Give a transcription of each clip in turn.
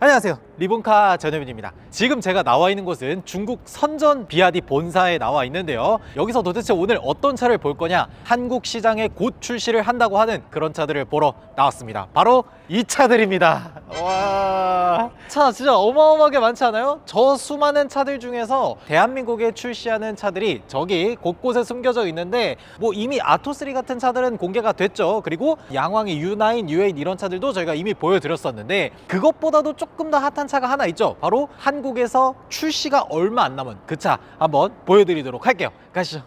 안녕하세요, 리본카 전효빈입니다. 지금 제가 나와 있는 곳은 중국 선전 비아디 본사에 나와 있는데요, 여기서 도대체 오늘 어떤 차를 볼 거냐, 한국 시장에 곧 출시를 한다고 하는 그런 차들을 보러 나왔습니다. 바로 이 차들입니다. 와, 차 진짜 어마어마하게 많지 않아요? 저 수많은 차들 중에서 대한민국에 출시하는 차들이 저기 곳곳에 숨겨져 있는데, 뭐 이미 아토3 같은 차들은 공개가 됐죠. 그리고 양왕이 U9, U8 이런 차들도 저희가 이미 보여드렸었는데, 그것보다도 조금 더 핫한 차가 하나 있죠. 바로 한국에서 출시가 얼마 안 남은 그 차 한번 보여드리도록 할게요. 가시죠.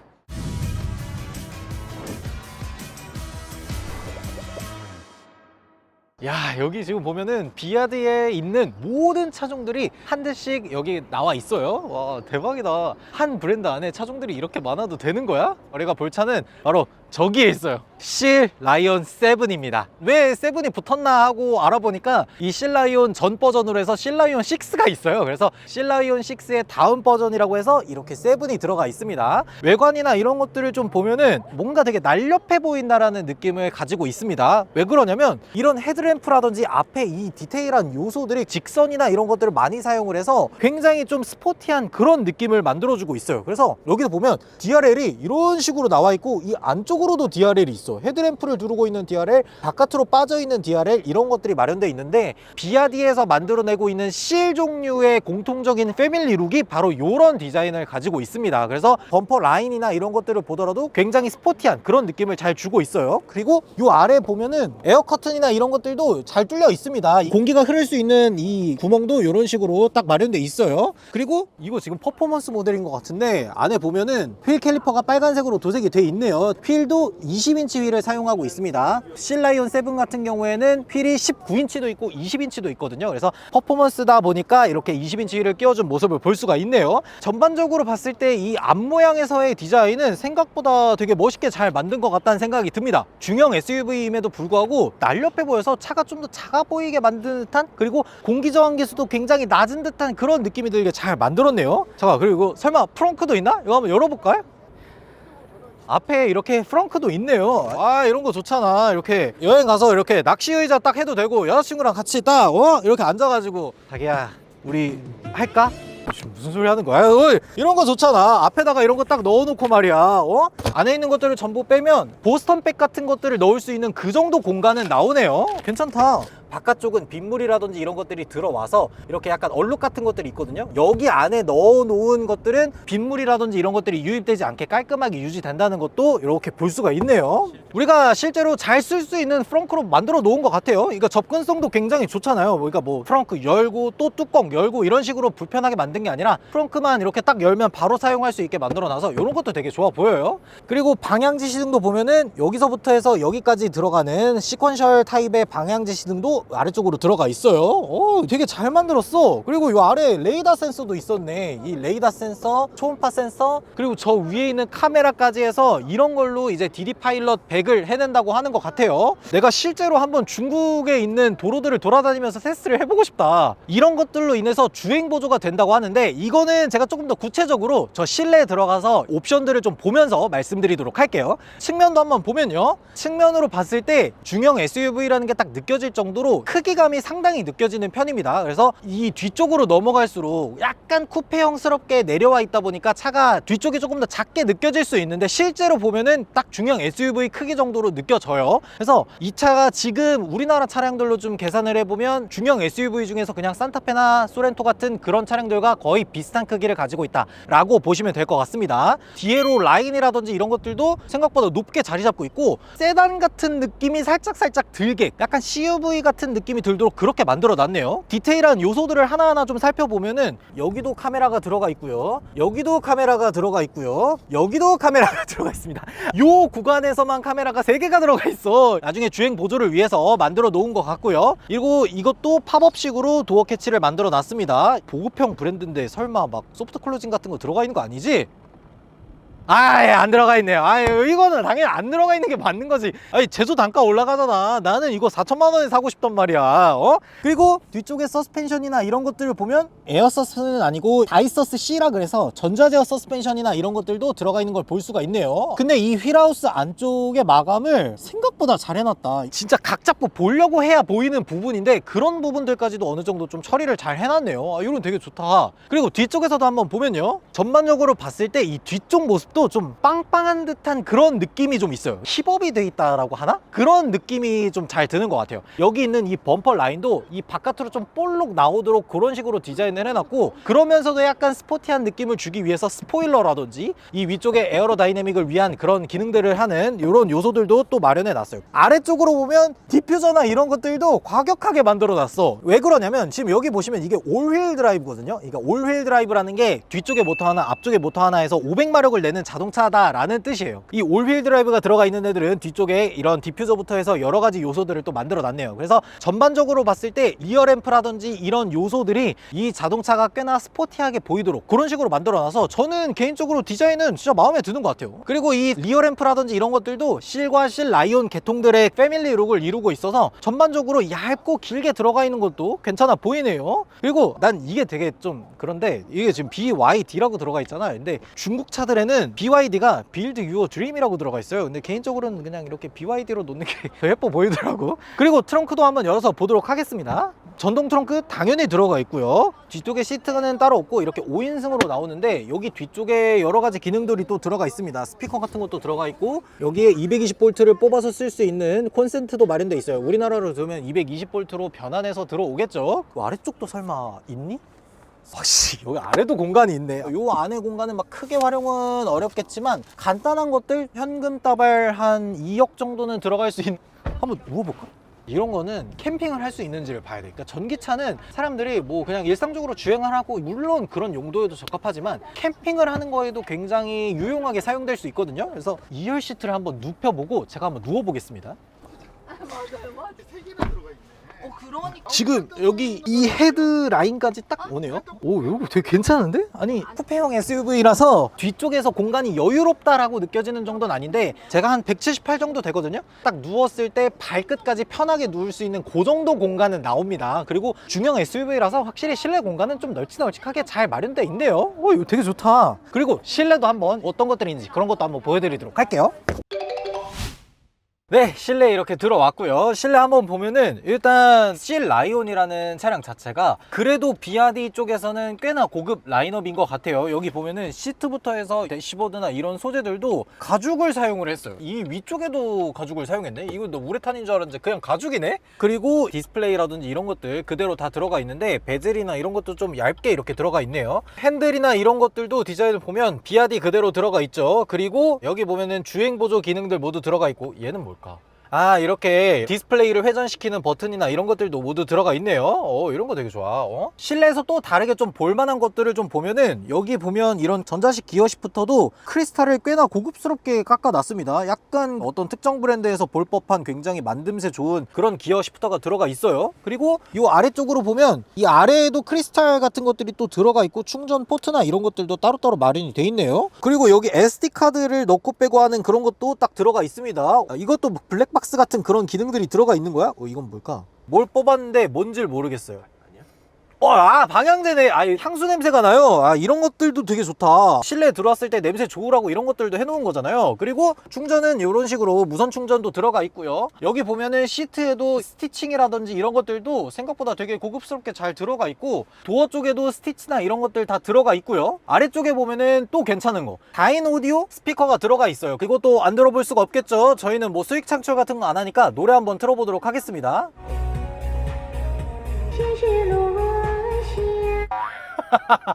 야, 여기 지금 보면은 비아드에 있는 모든 차종들이 한 대씩 여기 나와 있어요. 와, 대박이다. 한 브랜드 안에 차종들이 이렇게 많아도 되는 거야? 우리가 볼 차는 바로 저기에 있어요. 실 라이온 7입니다. 왜 7이 붙었나 하고 알아보니까 이 실 라이온 전 버전으로 해서 실 라이온 6가 있어요. 그래서 실 라이온 6의 다음 버전이라고 해서 이렇게 7이 들어가 있습니다. 외관이나 이런 것들을 좀 보면은 뭔가 되게 날렵해 보인다라는 느낌을 가지고 있습니다. 왜 그러냐면 이런 헤드램프라든지 앞에 이 디테일한 요소들이 직선이나 이런 것들을 많이 사용을 해서 굉장히 좀 스포티한 그런 느낌을 만들어주고 있어요. 그래서 여기서 보면 DRL이 이런 식으로 나와 있고, 이 안쪽으로도 DRL이 있어. 헤드램프를 두르고 있는 DRL, 바깥으로 빠져있는 DRL, 이런 것들이 마련되어 있는데, 비아디에서 만들어내고 있는 실 종류의 공통적인 패밀리 룩이 바로 이런 디자인을 가지고 있습니다. 그래서 범퍼 라인이나 이런 것들을 보더라도 굉장히 스포티한 그런 느낌을 잘 주고 있어요. 그리고 이 아래 보면은 에어 커튼이나 이런 것들도 잘 뚫려 있습니다. 공기가 흐를 수 있는 이 구멍도 이런 식으로 딱 마련돼 있어요. 그리고 이거 지금 퍼포먼스 모델인 것 같은데, 안에 보면은 휠 캘리퍼가 빨간색으로 도색이 돼 있네요. 휠도 20인치 휠을 사용하고 있습니다. 실 라이온 7 같은 경우에는 휠이 19인치도 있고 20인치도 있거든요. 그래서 퍼포먼스다 보니까 이렇게 20인치 휠을 끼워준 모습을 볼 수가 있네요. 전반적으로 봤을 때 이 앞모양에서의 디자인은 생각보다 되게 멋있게 잘 만든 것 같다는 생각이 듭니다. 중형 SUV임에도 불구하고 날렵해 보여서 차가 좀 더 작아 보이게 만든 듯한, 그리고 공기 저항 계수도 굉장히 낮은 듯한 그런 느낌이 들게 잘 만들었네요. 잠깐, 그리고 설마 프렁크도 있나? 이거 한번 열어볼까요? 앞에 이렇게 프렁크도 있네요. 아, 이런 거 좋잖아. 이렇게 여행 가서 이렇게 낚시 의자 딱 해도 되고, 여자친구랑 같이 딱 이렇게 앉아가지고, 자기야 우리 할까? 지금 무슨 소리 하는 거야? 이런 거 좋잖아. 앞에다가 이런 거 딱 넣어놓고 말이야. 안에 있는 것들을 전부 빼면 보스턴백 같은 것들을 넣을 수 있는 그 정도 공간은 나오네요. 괜찮다. 바깥쪽은 빗물이라든지 이런 것들이 들어와서 이렇게 약간 얼룩 같은 것들이 있거든요. 여기 안에 넣어 놓은 것들은 빗물이라든지 이런 것들이 유입되지 않게 깔끔하게 유지된다는 것도 이렇게 볼 수가 있네요. 우리가 실제로 잘 쓸 수 있는 프렁크로 만들어 놓은 것 같아요. 그러니까 접근성도 굉장히 좋잖아요. 그러니까 뭐 프렁크 열고 또 뚜껑 열고 이런 식으로 불편하게 만든 게 아니라, 프렁크만 이렇게 딱 열면 바로 사용할 수 있게 만들어 놔서 이런 것도 되게 좋아 보여요. 그리고 방향지 시등도 보면은 여기서부터 해서 여기까지 들어가는 시퀀셜 타입의 방향지 시등도 아래쪽으로 들어가 있어요. 되게 잘 만들었어. 그리고 이 아래 레이더 센서도 있었네. 이 레이더 센서, 초음파 센서, 그리고 저 위에 있는 카메라까지 해서 이런 걸로 이제 DD 파일럿 100을 해낸다고 하는 것 같아요. 내가 실제로 한번 중국에 있는 도로들을 돌아다니면서 테스트를 해보고 싶다. 이런 것들로 인해서 주행 보조가 된다고 하는데, 이거는 제가 조금 더 구체적으로 저 실내에 들어가서 옵션들을 좀 보면서 말씀드리도록 할게요. 측면도 한번 보면요, 측면으로 봤을 때 중형 SUV라는 게 딱 느껴질 정도로 크기감이 상당히 느껴지는 편입니다. 그래서 이 뒤쪽으로 넘어갈수록 약간 쿠페형스럽게 내려와 있다 보니까 차가 뒤쪽이 조금 더 작게 느껴질 수 있는데, 실제로 보면은 딱 중형 SUV 크기 정도로 느껴져요. 그래서 이 차가 지금 우리나라 차량들로 좀 계산을 해보면 중형 SUV 중에서 그냥 산타페나 소렌토 같은 그런 차량들과 거의 비슷한 크기를 가지고 있다 라고 보시면 될 것 같습니다. 뒤에로 라인이라든지 이런 것들도 생각보다 높게 자리 잡고 있고, 세단 같은 느낌이 살짝 들게, 약간 CUV 같은 느낌이 들도록 그렇게 만들어 놨네요. 디테일한 요소들을 하나하나 좀 살펴보면은 여기도 카메라가 들어가 있고요, 여기도 카메라가 들어가 있고요, 여기도 카메라가 들어가 있습니다. 요 구간에서만 카메라가 3개가 들어가 있어. 나중에 주행 보조를 위해서 만들어 놓은 것 같고요. 그리고 이것도 팝업식으로 도어 캐치를 만들어 놨습니다. 보급형 브랜드인데 설마 막 소프트 클로징 같은 거 들어가 있는 거 아니지? 아예 안 들어가 있네요. 아유 이거는 당연히 안 들어가 있는 게 맞는 거지. 아니 제조 단가 올라가잖아. 나는 이거 4천만 원에 사고 싶단 말이야. 그리고 뒤쪽에 서스펜션이나 이런 것들을 보면 에어서스는 아니고 다이서스 C라 그래서 전자제어 서스펜션이나 이런 것들도 들어가 있는 걸 볼 수가 있네요. 근데 이 휠하우스 안쪽의 마감을 생각보다 잘 해놨다. 진짜 각 잡고 보려고 해야 보이는 부분인데 그런 부분들까지도 어느 정도 좀 처리를 잘 해놨네요. 이건 되게 좋다. 그리고 뒤쪽에서도 한번 보면요, 전반적으로 봤을 때 이 뒤쪽 모습도 좀 빵빵한 듯한 그런 느낌이 좀 있어요. 힙업이 돼 있다라고 하나? 그런 느낌이 좀 잘 드는 것 같아요. 여기 있는 이 범퍼 라인도 이 바깥으로 좀 볼록 나오도록 그런 식으로 디자인을 해놨고, 그러면서도 약간 스포티한 느낌을 주기 위해서 스포일러라든지 이 위쪽에 에어로다이내믹을 위한 그런 기능들을 하는 이런 요소들도 또 마련해 놨어요. 아래쪽으로 보면 디퓨저나 이런 것들도 과격하게 만들어 놨어. 왜 그러냐면 지금 여기 보시면 이게 올휠 드라이브거든요. 그러니까 올휠 드라이브라는 게 뒤쪽에 모터 하나 앞쪽에 모터 하나에서 500마력을 내는 자동차다라는 뜻이에요. 이 올휠 드라이브가 들어가 있는 애들은 뒤쪽에 이런 디퓨저부터 해서 여러 가지 요소들을 또 만들어 놨네요. 그래서 전반적으로 봤을 때 리어 램프라든지 이런 요소들이 이 자동차가 꽤나 스포티하게 보이도록 그런 식으로 만들어 놔서 저는 개인적으로 디자인은 진짜 마음에 드는 것 같아요. 그리고 이 리어 램프라든지 이런 것들도 실과 실 라이온 계통들의 패밀리 룩을 이루고 있어서 전반적으로 얇고 길게 들어가 있는 것도 괜찮아 보이네요. 그리고 난 이게 되게 좀 그런데, 이게 지금 BYD라고 들어가 있잖아. 근데 중국 차들에는 BYD가 Build Your Dream이라고 들어가 있어요. 근데 개인적으로는 그냥 이렇게 BYD로 놓는 게 더 예뻐 보이더라고. 그리고 트렁크도 한번 열어서 보도록 하겠습니다. 전동 트렁크 당연히 들어가 있고요. 뒤쪽에 시트는 따로 없고 이렇게 5인승으로 나오는데 여기 뒤쪽에 여러 가지 기능들이 또 들어가 있습니다. 스피커 같은 것도 들어가 있고 여기에 220V를 뽑아서 쓸 수 있는 콘센트도 마련돼 있어요. 우리나라로 두면 220V로 변환해서 들어오겠죠. 그 아래쪽도 설마 있니? 확실히 여기 아래도 공간이 있네. 요 안에 공간은 막 크게 활용은 어렵겠지만 간단한 것들 현금 따발 한 2억 정도는 들어갈 수 있는. 한번 누워볼까? 이런 거는 캠핑을 할 수 있는지를 봐야 돼. 그러니까 전기차는 사람들이 뭐 그냥 일상적으로 주행을 하고 물론 그런 용도에도 적합하지만 캠핑을 하는 거에도 굉장히 유용하게 사용될 수 있거든요. 그래서 2열 시트를 한번 눕혀보고 제가 한번 누워보겠습니다. 맞아요. 세 개나 들어가 있네. 그러니까. 지금 여기 이 헤드 라인까지 딱 오네요. 오, 이거 되게 괜찮은데? 아니 쿠페형 SUV라서 뒤쪽에서 공간이 여유롭다라고 느껴지는 정도는 아닌데 제가 한 178 정도 되거든요. 딱 누웠을 때 발끝까지 편하게 누울 수 있는 그 정도 공간은 나옵니다. 그리고 중형 SUV라서 확실히 실내 공간은 좀 널찍널찍하게 잘 마련돼 있네요. 오, 이거 되게 좋다. 그리고 실내도 한번 어떤 것들이 있는지 그런 것도 한번 보여드리도록 할게요. 네, 실내에 이렇게 들어왔고요. 실내 한번 보면은 일단 실 라이온이라는 차량 자체가 그래도 BYD 쪽에서는 꽤나 고급 라인업인 것 같아요. 여기 보면은 시트부터 해서 대시보드나 이런 소재들도 가죽을 사용을 했어요. 이 위쪽에도 가죽을 사용했네. 이거 너 우레탄인 줄 알았는데 그냥 가죽이네. 그리고 디스플레이라든지 이런 것들 그대로 다 들어가 있는데 베젤이나 이런 것도 좀 얇게 이렇게 들어가 있네요. 핸들이나 이런 것들도 디자인을 보면 BYD 그대로 들어가 있죠. 그리고 여기 보면은 주행 보조 기능들 모두 들어가 있고, 얘는 뭘까? 아, 이렇게 디스플레이를 회전시키는 버튼이나 이런 것들도 모두 들어가 있네요. 이런 거 되게 좋아. 실내에서 또 다르게 좀 볼만한 것들을 좀 보면은 여기 보면 이런 전자식 기어 시프터도 크리스탈을 꽤나 고급스럽게 깎아놨습니다. 약간 어떤 특정 브랜드에서 볼 법한 굉장히 만듦새 좋은 그런 기어 시프터가 들어가 있어요. 그리고 이 아래쪽으로 보면 이 아래에도 크리스탈 같은 것들이 또 들어가 있고 충전 포트나 이런 것들도 따로따로 마련이 돼 있네요. 그리고 여기 SD카드를 넣고 빼고 하는 그런 것도 딱 들어가 있습니다. 이것도 블랙박스 같은 그런 기능들이 들어가 있는 거야? 이건 뭘까? 뭘 뽑았는데 뭔지를 모르겠어요. 방향제네. 향수 냄새가 나요. 이런 것들도 되게 좋다. 실내에 들어왔을 때 냄새 좋으라고 이런 것들도 해놓은 거잖아요. 그리고 충전은 이런 식으로 무선 충전도 들어가 있고요. 여기 보면은 시트에도 스티칭이라든지 이런 것들도 생각보다 되게 고급스럽게 잘 들어가 있고, 도어 쪽에도 스티치나 이런 것들 다 들어가 있고요. 아래쪽에 보면은 또 괜찮은 거, 다인 오디오 스피커가 들어가 있어요. 그것도 안 들어볼 수가 없겠죠. 저희는 뭐 수익 창출 같은 거 안 하니까 노래 한번 틀어보도록 하겠습니다.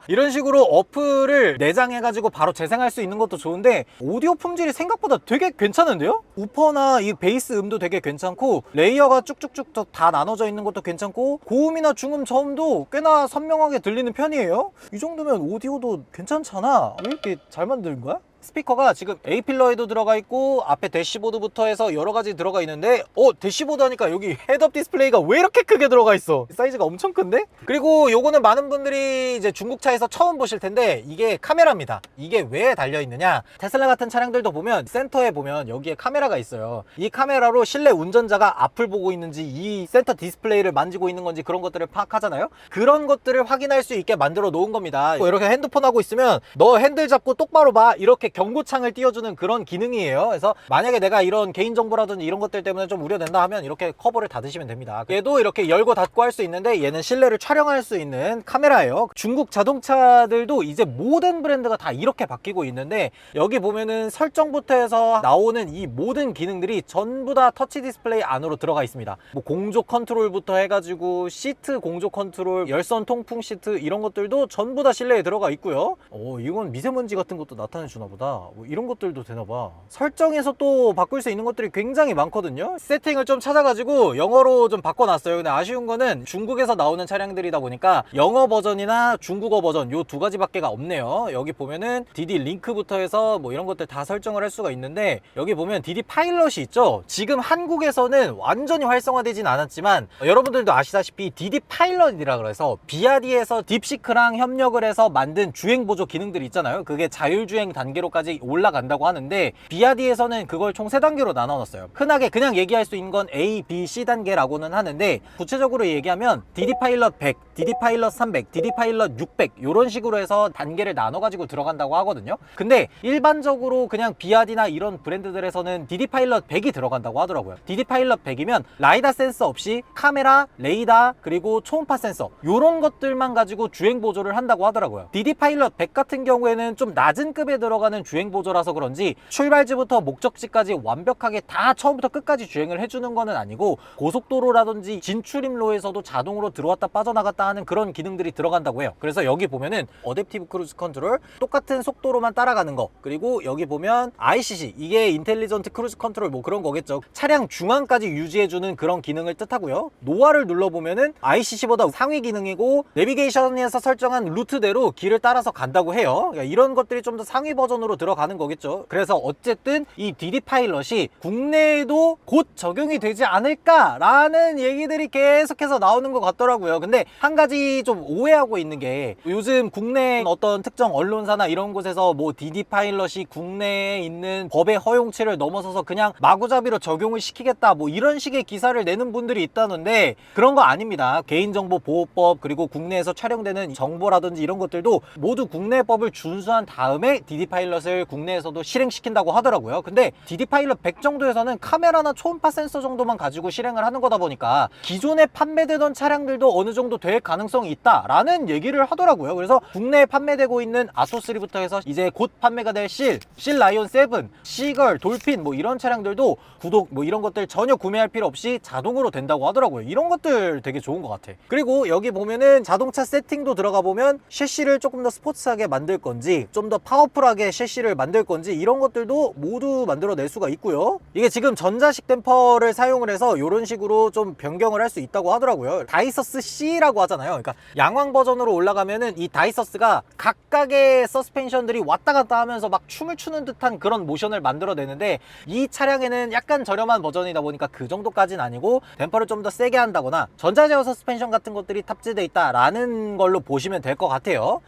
이런 식으로 어플을 내장해가지고 바로 재생할 수 있는 것도 좋은데 오디오 품질이 생각보다 되게 괜찮은데요? 우퍼나 이 베이스 음도 되게 괜찮고 레이어가 쭉쭉쭉 다 나눠져 있는 것도 괜찮고 고음이나 중음 저음도 꽤나 선명하게 들리는 편이에요. 이 정도면 오디오도 괜찮잖아. 왜 이렇게 잘 만든 거야? 스피커가 지금 A필러에도 들어가 있고 앞에 대시보드부터 해서 여러 가지 들어가 있는데 대시보드 하니까 여기 헤드업 디스플레이가 왜 이렇게 크게 들어가 있어? 사이즈가 엄청 큰데? 그리고 요거는 많은 분들이 이제 중국차에서 처음 보실 텐데 이게 카메라입니다. 이게 왜 달려 있느냐? 테슬라 같은 차량들도 보면 센터에 보면 여기에 카메라가 있어요. 이 카메라로 실내 운전자가 앞을 보고 있는지 이 센터 디스플레이를 만지고 있는 건지 그런 것들을 파악하잖아요. 그런 것들을 확인할 수 있게 만들어 놓은 겁니다. 이렇게 핸드폰 하고 있으면 너 핸들 잡고 똑바로 봐 이렇게 경고창을 띄워주는 그런 기능이에요. 그래서 만약에 내가 이런 개인정보라든지 이런 것들 때문에 좀 우려된다 하면 이렇게 커버를 닫으시면 됩니다. 얘도 이렇게 열고 닫고 할 수 있는데 얘는 실내를 촬영할 수 있는 카메라예요. 중국 자동차들도 이제 모든 브랜드가 다 이렇게 바뀌고 있는데 여기 보면은 설정부터 해서 나오는 이 모든 기능들이 전부 다 터치 디스플레이 안으로 들어가 있습니다. 뭐 공조 컨트롤부터 해가지고 시트 공조 컨트롤, 열선 통풍 시트 이런 것들도 전부 다 실내에 들어가 있고요. 이건 미세먼지 같은 것도 나타내 주나 보다. 뭐 이런 것들도 되나 봐. 설정에서 또 바꿀 수 있는 것들이 굉장히 많거든요. 세팅을 좀 찾아가지고 영어로 좀 바꿔놨어요. 근데 아쉬운 거는 중국에서 나오는 차량들이다 보니까 영어 버전이나 중국어 버전 요 두 가지밖에가 없네요. 여기 보면은 DD 링크부터 해서 뭐 이런 것들 다 설정을 할 수가 있는데 여기 보면 DD 파일럿이 있죠. 지금 한국에서는 완전히 활성화되진 않았지만 여러분들도 아시다시피 DD 파일럿이라 그래서 비아디에서 딥시크랑 협력을 해서 만든 주행 보조 기능들이 있잖아요. 그게 자율주행 단계로까지 올라간다고 하는데 비아디에서는 그걸 총 3단계로 나눠놨어요. 흔하게 그냥 얘기할 수 있는 건 A, B, C 단계라고는 하는데 구체적으로 얘기하면 DD 파일럿 100, DD 파일럿 300, DD 파일럿 600 이런 식으로 해서 단계를 나눠가지고 들어간다고 하거든요. 근데 일반적으로 그냥 비아디나 이런 브랜드들에서는 DD 파일럿 100이 들어간다고 하더라고요. DD 파일럿 100이면 라이다 센서 없이 카메라, 레이더, 그리고 초음파 센서 이런 것들만 가지고 주행 보조를 한다고 하더라고요. DD 파일럿 100 같은 경우에는 좀 낮은 급에 들어가는 주행 보조라서 그런지 출발지부터 목적지까지 완벽하게 다 처음부터 끝까지 주행을 해주는 거는 아니고 고속도로라든지 진출입로에서도 자동으로 들어왔다 빠져나갔다 하는 그런 기능들이 들어간다고 해요. 그래서 여기 보면은 어댑티브 크루즈 컨트롤 똑같은 속도로만 따라가는 거, 그리고 여기 보면 ICC 이게 인텔리전트 크루즈 컨트롤 뭐 그런 거겠죠. 차량 중앙까지 유지해주는 그런 기능을 뜻하고요. 노화를 눌러보면은 ICC보다 상위 기능이고 내비게이션에서 설정한 루트대로 길을 따라서 간다고 해요. 그러니까 이런 것들이 좀 더 상위 버전으로 들어가는 거겠죠. 그래서 어쨌든 이 DD 파일럿이 국내에도 곧 적용이 되지 않을까라는 얘기들이 계속해서 나오는 것 같더라고요. 근데 한 가지 좀 오해하고 있는 게 요즘 국내 어떤 특정 언론사나 이런 곳에서 뭐 DD 파일럿이 국내에 있는 법의 허용치를 넘어서서 그냥 마구잡이로 적용을 시키겠다 뭐 이런 식의 기사를 내는 분들이 있다는데 그런 거 아닙니다. 개인정보보호법 그리고 국내에서 촬영되는 정보라든지 이런 것들도 모두 국내법을 준수한 다음에 DD 파일럿을 국내에서도 실행시킨다고 하더라고요. 근데 DD 파일럿 100 정도에서는 카메라나 초음파 센서 정도만 가지고 실행을 하는 거다 보니까 기존에 판매되던 차량들도 어느 정도 될 가능성이 있다라는 얘기를 하더라고요. 그래서 국내에 판매되고 있는 아토3부터 해서 이제 곧 판매가 될 실 라이온 7, 시걸, 돌핀 뭐 이런 차량들도 구독 뭐 이런 것들 전혀 구매할 필요 없이 자동으로 된다고 하더라고요. 이런 것들 되게 좋은 것 같아. 그리고 여기 보면은 자동차 세팅도 들어가 보면 셰시를 조금 더 스포츠하게 만들 건지 좀 더 파워풀하게 셰시를 만들 건지 이런 것들도 모두 만들어낼 수가 있고요. 이게 지금 전자식 댐퍼를 사용을 해서 이런 식으로 좀 변경을 할 수 있다고 하더라고요. 다이서스 C라고 하잖아요. 그러니까 양왕 버전으로 올라가면은 이 다이서스가 각각의 서스펜션들이 왔다 갔다 하면서 막 춤을 추는 듯한 그런 모션을 만들어내는데 이 차량에는 약간 저렴한 버전이다 보니까 그 정도까지는 아니고 댐퍼를 좀 더 세게 한다거나 전자제어 서스펜션 같은 것들이 탑재되어 있다라는 걸로 보시면 될 것 같아요.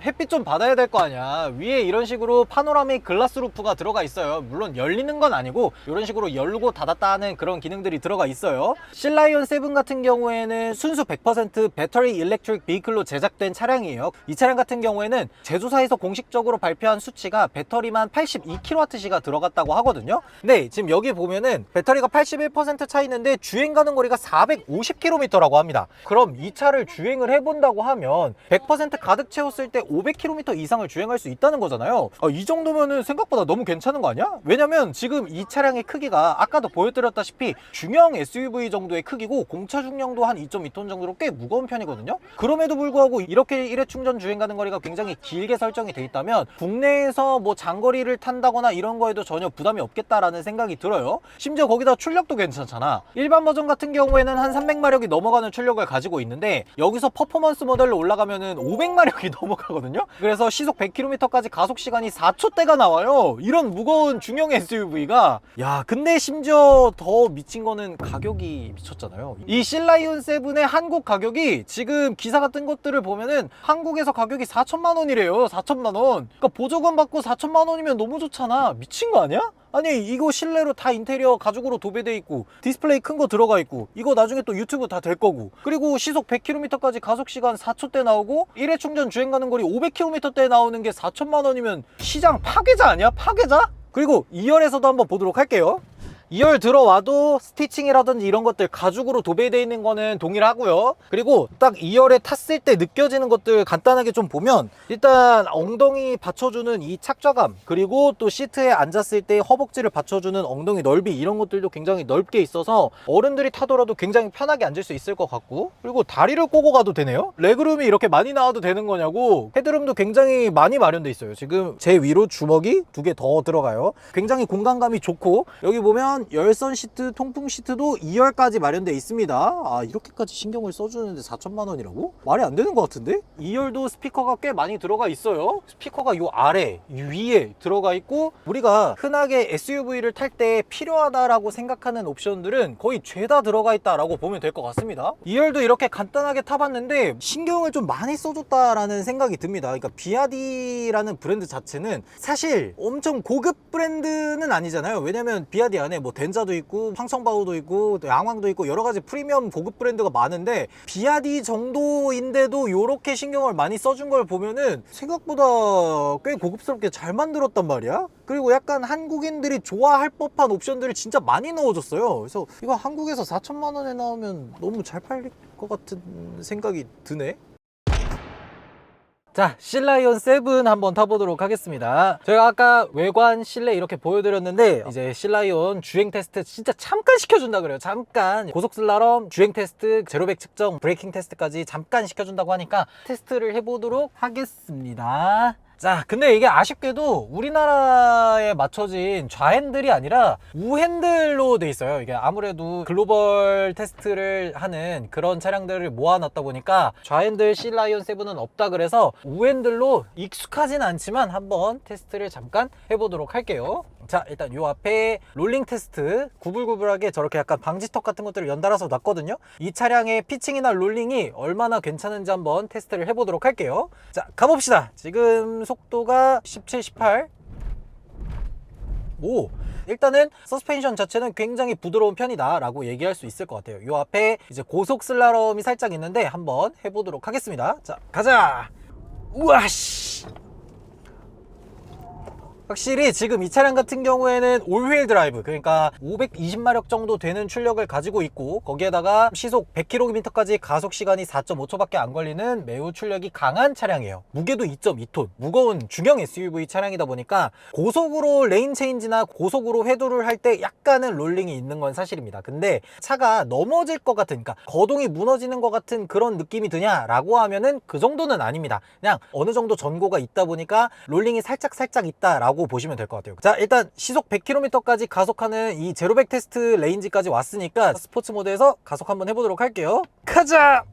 햇빛 좀 받아야 될 거 아니야. 위에 이런 식으로 파노라믹 글라스 루프가 들어가 있어요. 물론 열리는 건 아니고 이런 식으로 열고 닫았다 하는 그런 기능들이 들어가 있어요. 실라이온 7 같은 경우에는 순수 100% 배터리 일렉트릭 비클로 제작된 차량이에요. 이 차량 같은 경우에는 제조사에서 공식적으로 발표한 수치가 배터리만 82kWh가 들어갔다고 하거든요. 근데 지금 여기 보면은 배터리가 81% 차이는데 주행 가는 거리가 450km라고 합니다. 그럼 이 차를 주행을 해본다고 하면 100% 가득 채웠을 때 500km 이상을 주행할 수 있다는 거잖아요. 이 정도면은 생각보다 너무 괜찮은 거 아니야? 왜냐면 지금 이 차량의 크기가 아까도 보여드렸다시피 중형 SUV 정도의 크기고 공차 중량도 한 2.2톤 정도로 꽤 무거운 편이거든요. 그럼에도 불구하고 이렇게 일회 충전 주행 가는 거리가 굉장히 길게 설정이 돼 있다면 국내에서 뭐 장거리를 탄다거나 이런 거에도 전혀 부담이 없겠다라는 생각이 들어요. 심지어 거기다 출력도 괜찮잖아. 일반 버전 같은 경우에는 한 300마력이 넘어가는 출력을 가지고 있는데 여기서 퍼포먼스 모델로 올라가면은 500마력이 넘어가거든요. 있거든요. 그래서 시속 100km까지 가속 시간이 4초대가 나와요. 이런 무거운 중형 SUV가. 야, 근데 심지어 더 미친 거는 가격이 미쳤잖아요. 이 신라이온 7의 한국 가격이 지금 기사가 뜬 것들을 보면은 한국에서 가격이 4천만 원이래요. 4천만 원. 그러니까 보조금 받고 4천만 원이면 너무 좋잖아. 미친 거 아니야? 아니 이거 실내로 다 인테리어 가죽으로 도배돼 있고 디스플레이 큰 거 들어가 있고 이거 나중에 또 유튜브 다 될 거고, 그리고 시속 100km까지 가속 시간 4초대 나오고 1회 충전 주행 가는 거리 500km대 나오는 게 4천만 원이면 시장 파괴자 아니야? 파괴자? 그리고 2열에서도 한번 보도록 할게요. 2열 들어와도 스티칭이라든지 이런 것들 가죽으로 도배되어 있는 거는 동일하고요. 그리고 딱 2열에 탔을 때 느껴지는 것들 간단하게 좀 보면, 일단 엉덩이 받쳐주는 이 착좌감, 그리고 또 시트에 앉았을 때 허벅지를 받쳐주는 엉덩이 넓이, 이런 것들도 굉장히 넓게 있어서 어른들이 타더라도 굉장히 편하게 앉을 수 있을 것 같고, 그리고 다리를 꼬고 가도 되네요. 레그룸이 이렇게 많이 나와도 되는 거냐고. 헤드룸도 굉장히 많이 마련돼 있어요. 지금 제 위로 주먹이 2개 더 들어가요. 굉장히 공간감이 좋고, 여기 보면 열선 시트, 통풍 시트도 2열까지 마련되어 있습니다. 아, 이렇게까지 신경을 써주는데 4천만 원이라고? 말이 안 되는 것 같은데? 2열도 스피커가 꽤 많이 들어가 있어요. 스피커가 요 아래, 위에 들어가 있고, 우리가 흔하게 SUV를 탈 때 필요하다라고 생각하는 옵션들은 거의 죄다 들어가 있다라고 보면 될 것 같습니다. 2열도 이렇게 간단하게 타봤는데 신경을 좀 많이 써줬다라는 생각이 듭니다. 그러니까 비아디라는 브랜드 자체는 사실 엄청 고급 브랜드는 아니잖아요. 왜냐면 비아디 안에 뭐 덴자도 있고 황청바오도 있고 양왕도 있고 여러 가지 프리미엄 고급 브랜드가 많은데, 비아디 정도인데도 이렇게 신경을 많이 써준 걸 보면은 생각보다 꽤 고급스럽게 잘 만들었단 말이야. 그리고 약간 한국인들이 좋아할 법한 옵션들을 진짜 많이 넣어줬어요. 그래서 이거 한국에서 4천만 원에 나오면 너무 잘 팔릴 것 같은 생각이 드네. 자, 신라이온 7 한번 타보도록 하겠습니다. 제가 아까 외관, 실내 이렇게 보여드렸는데, 이제 신라이온 주행 테스트 진짜 잠깐 시켜준다 그래요. 잠깐. 고속 슬라럼, 주행 테스트, 제로백 측정, 브레이킹 테스트까지 잠깐 시켜준다고 하니까 테스트를 해보도록 하겠습니다. 자, 근데 이게 아쉽게도 우리나라에 맞춰진 좌핸들이 아니라 우핸들로 돼 있어요. 이게 아무래도 글로벌 테스트를 하는 그런 차량들을 모아놨다 보니까 좌핸들 신라이온 7은 없다 그래서 우핸들로 익숙하진 않지만 한번 테스트를 잠깐 해보도록 할게요. 자, 일단 요 앞에 롤링 테스트, 구불구불하게 저렇게 약간 방지턱 같은 것들을 연달아서 놨거든요. 이 차량의 피칭이나 롤링이 얼마나 괜찮은지 한번 테스트를 해보도록 할게요. 자, 가봅시다. 지금 속도가 17, 18. 오, 일단은 서스펜션 자체는 굉장히 부드러운 편이다 라고 얘기할 수 있을 것 같아요. 요 앞에 이제 고속 슬라럼이 살짝 있는데 한번 해보도록 하겠습니다. 자, 가자. 우와씨, 확실히 지금 이 차량 같은 경우에는 올휠 드라이브, 그러니까 520마력 정도 되는 출력을 가지고 있고, 거기에다가 시속 100km까지 가속 시간이 4.5초밖에 안 걸리는 매우 출력이 강한 차량이에요. 무게도 2.2톤, 무거운 중형 SUV 차량이다 보니까 고속으로 레인 체인지나 고속으로 회도를 할 때 약간은 롤링이 있는 건 사실입니다. 근데 차가 넘어질 것 같은, 그러니까 거동이 무너지는 것 같은 그런 느낌이 드냐라고 하면은 그 정도는 아닙니다. 그냥 어느 정도 전고가 있다 보니까 롤링이 살짝 있다라고 보시면 될 것 같아요. 자, 일단 시속 100km까지 가속하는 이 제로백 테스트 레인지까지 왔으니까 스포츠 모드에서 가속 한번 해보도록 할게요. 가자!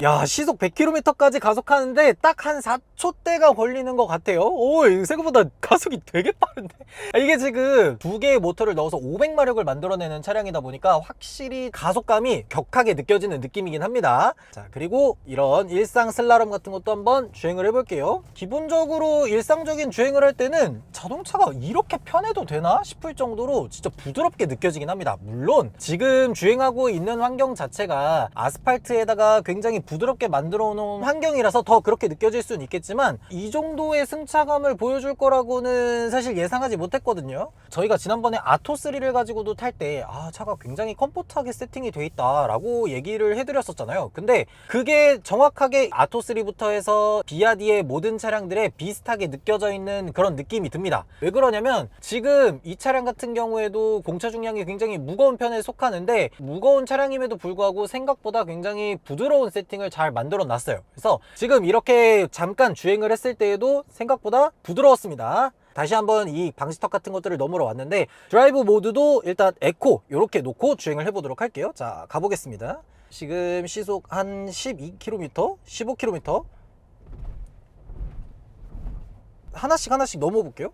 야, 시속 100km까지 가속하는데 딱 한 4초대가 걸리는 것 같아요. 오, 생각보다 가속이 되게 빠른데? 이게 지금 2개의 모터를 넣어서 500마력을 만들어내는 차량이다 보니까 확실히 가속감이 격하게 느껴지는 느낌이긴 합니다. 자, 그리고 이런 일상 슬라럼 같은 것도 한번 주행을 해볼게요. 기본적으로 일상적인 주행을 할 때는 자동차가 이렇게 편해도 되나 싶을 정도로 진짜 부드럽게 느껴지긴 합니다. 물론 지금 주행하고 있는 환경 자체가 아스팔트에다가 굉장히 부드럽게 만들어 놓은 환경이라서 더 그렇게 느껴질 수는 있겠지만, 이 정도의 승차감을 보여줄 거라고는 사실 예상하지 못했거든요. 저희가 지난번에 아토3를 가지고도 탈 때 차가 굉장히 컴포트하게 세팅이 돼 있다 라고 얘기를 해드렸었잖아요. 근데 그게 정확하게 아토3부터 해서 비아디의 모든 차량들에 비슷하게 느껴져 있는 그런 느낌이 듭니다. 왜 그러냐면 지금 이 차량 같은 경우에도 공차 중량이 굉장히 무거운 편에 속하는데, 무거운 차량임에도 불구하고 생각보다 굉장히 부드러운 세팅을 잘 만들어 놨어요. 그래서 지금 이렇게 잠깐 주행을 했을 때에도 생각보다 부드러웠습니다. 다시 한번 이 방지턱 같은 것들을 넘으러 왔는데 드라이브 모드도 일단 에코 이렇게 놓고 주행을 해보도록 할게요. 자, 가보겠습니다. 지금 시속 한 12km, 15km 하나씩 넘어볼게요.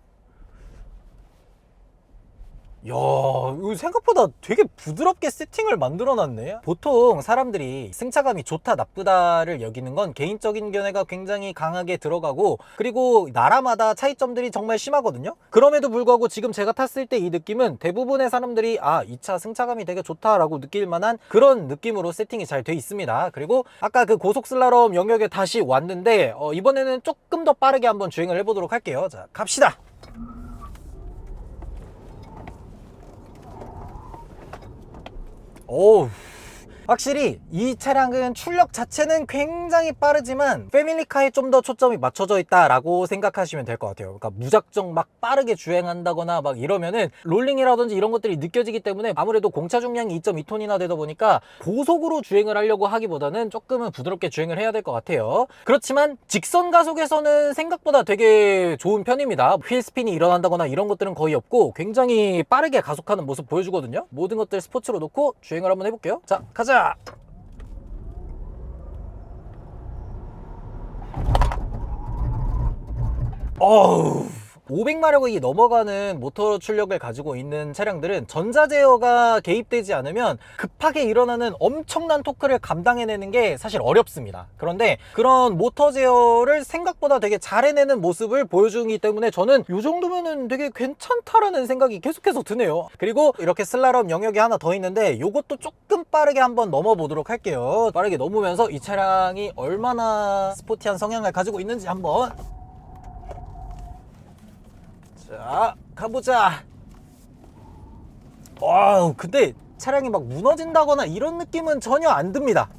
이야, 이거 생각보다 되게 부드럽게 세팅을 만들어놨네. 보통 사람들이 승차감이 좋다 나쁘다를 여기는 건 개인적인 견해가 굉장히 강하게 들어가고, 그리고 나라마다 차이점들이 정말 심하거든요. 그럼에도 불구하고 지금 제가 탔을 때 이 느낌은 대부분의 사람들이 이 차 승차감이 되게 좋다라고 느낄 만한 그런 느낌으로 세팅이 잘 돼 있습니다. 그리고 아까 그 고속 슬라롬 영역에 다시 왔는데 이번에는 조금 더 빠르게 한번 주행을 해보도록 할게요. 자, 갑시다. 오우, 확실히 이 차량은 출력 자체는 굉장히 빠르지만 패밀리카에 좀 더 초점이 맞춰져 있다라고 생각하시면 될 것 같아요. 그러니까 무작정 막 빠르게 주행한다거나 막 이러면은 롤링이라든지 이런 것들이 느껴지기 때문에 아무래도 공차 중량이 2.2톤이나 되다 보니까 고속으로 주행을 하려고 하기보다는 조금은 부드럽게 주행을 해야 될 것 같아요. 그렇지만 직선 가속에서는 생각보다 되게 좋은 편입니다. 휠 스핀이 일어난다거나 이런 것들은 거의 없고 굉장히 빠르게 가속하는 모습 보여주거든요. 모든 것들 스포츠로 놓고 주행을 한번 해볼게요. 자, 가자. 어우, 500마력이 넘어가는 모터 출력을 가지고 있는 차량들은 전자 제어가 개입되지 않으면 급하게 일어나는 엄청난 토크를 감당해내는 게 사실 어렵습니다. 그런데 그런 모터 제어를 생각보다 되게 잘 해내는 모습을 보여주기 때문에 저는 이 정도면은 되게 괜찮다라는 생각이 계속해서 드네요. 그리고 이렇게 슬라롬 영역이 하나 더 있는데 이것도 조금 빠르게 한번 넘어보도록 할게요. 빠르게 넘으면서 이 차량이 얼마나 스포티한 성향을 가지고 있는지 한번. 자, 가보자. 와우, 근데 차량이 막 무너진다거나 이런 느낌은 전혀 안 듭니다.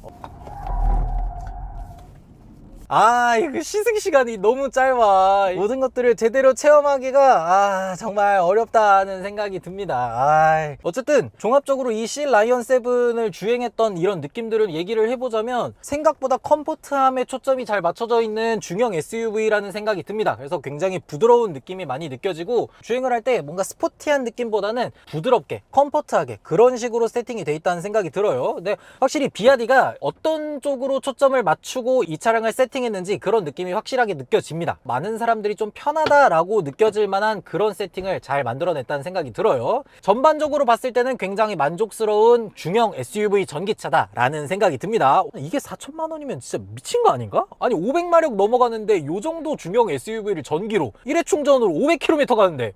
이거 시승 시간이 너무 짧아. 모든 것들을 제대로 체험하기가 정말 어렵다는 생각이 듭니다. 어쨌든 종합적으로 이 C 라이언 7을 주행했던 이런 느낌들을 얘기를 해보자면 생각보다 컴포트함에 초점이 잘 맞춰져 있는 중형 SUV라는 생각이 듭니다. 그래서 굉장히 부드러운 느낌이 많이 느껴지고 주행을 할 때 뭔가 스포티한 느낌보다는 부드럽게 컴포트하게 그런 식으로 세팅이 돼 있다는 생각이 들어요. 근데 확실히 비아디가 어떤 쪽으로 초점을 맞추고 이 차량을 세팅했는지 그런 느낌이 확실하게 느껴집니다. 많은 사람들이 좀 편하다라고 느껴질 만한 그런 세팅을 잘 만들어냈다는 생각이 들어요. 전반적으로 봤을 때는 굉장히 만족스러운 중형 SUV 전기차다라는 생각이 듭니다. 이게 4천만 원이면 진짜 미친 거 아닌가? 아니 500마력 넘어가는데 요 정도 중형 SUV를 전기로 1회 충전으로 500km 가는데.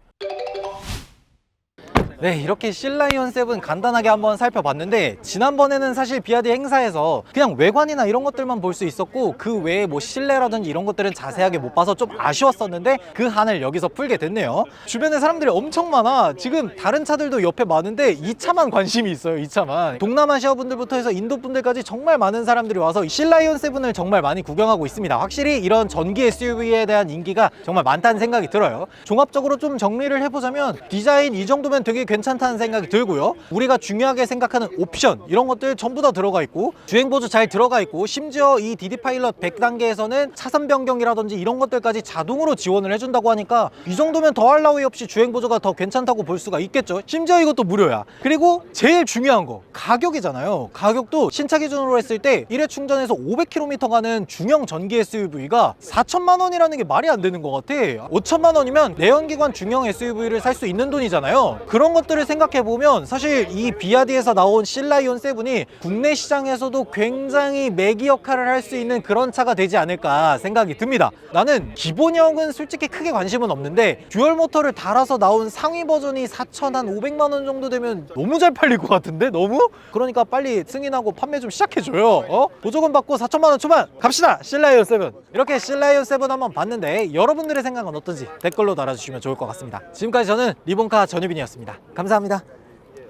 네, 이렇게 C라이언 7 간단하게 한번 살펴봤는데 지난번에는 사실 비아디 행사에서 그냥 외관이나 이런 것들만 볼 수 있었고 그 외에 뭐 실내라든지 이런 것들은 자세하게 못 봐서 좀 아쉬웠었는데 그 한을 여기서 풀게 됐네요. 주변에 사람들이 엄청 많아. 지금 다른 차들도 옆에 많은데 이 차만 관심이 있어요. 이 차만. 동남아시아 분들부터 해서 인도 분들까지 정말 많은 사람들이 와서 C라이언 7을 정말 많이 구경하고 있습니다. 확실히 이런 전기 SUV에 대한 인기가 정말 많다는 생각이 들어요. 종합적으로 좀 정리를 해보자면 디자인 이 정도면 되게 괜찮다는 생각이 들고요. 우리가 중요하게 생각하는 옵션 이런 것들 전부 다 들어가 있고 주행 보조 잘 들어가 있고 심지어 이 DD 파일럿 100단계에서는 차선 변경이라든지 이런 것들까지 자동으로 지원을 해준다고 하니까 이 정도면 더할 나위 없이 주행 보조가 더 괜찮다고 볼 수가 있겠죠. 심지어 이것도 무료야. 그리고 제일 중요한 거 가격이잖아요. 가격도 신차 기준으로 했을 때 1회 충전해서 500km 가는 중형 전기 SUV가 4천만 원이라는 게 말이 안 되는 것 같아. 5천만 원이면 내연기관 중형 SUV를 살 수 있는 돈이잖아요. 그런 것들을 생각해보면 사실 이 비아디에서 나온 C라이언 7이 국내 시장에서도 굉장히 매기 역할을 할 수 있는 그런 차가 되지 않을까 생각이 듭니다. 나는 기본형은 솔직히 크게 관심은 없는데 듀얼 모터를 달아서 나온 상위 버전이 4,500만 원 정도 되면 너무 잘 팔릴 것 같은데? 너무? 그러니까 빨리 승인하고 판매 좀 시작해줘요. 보조금 받고 4천만 원 초반 갑시다. C라이언 7 이렇게 C라이언 7 한번 봤는데 여러분들의 생각은 어떤지 댓글로 달아주시면 좋을 것 같습니다. 지금까지 저는 리본카 전유빈이었습니다. 감사합니다.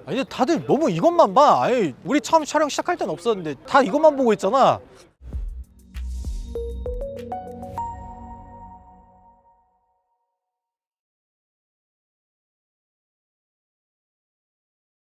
아니 다들 너무 이것만 봐. 아니, 우리 처음 촬영 시작할 땐 없었는데 다 이것만 보고 있잖아.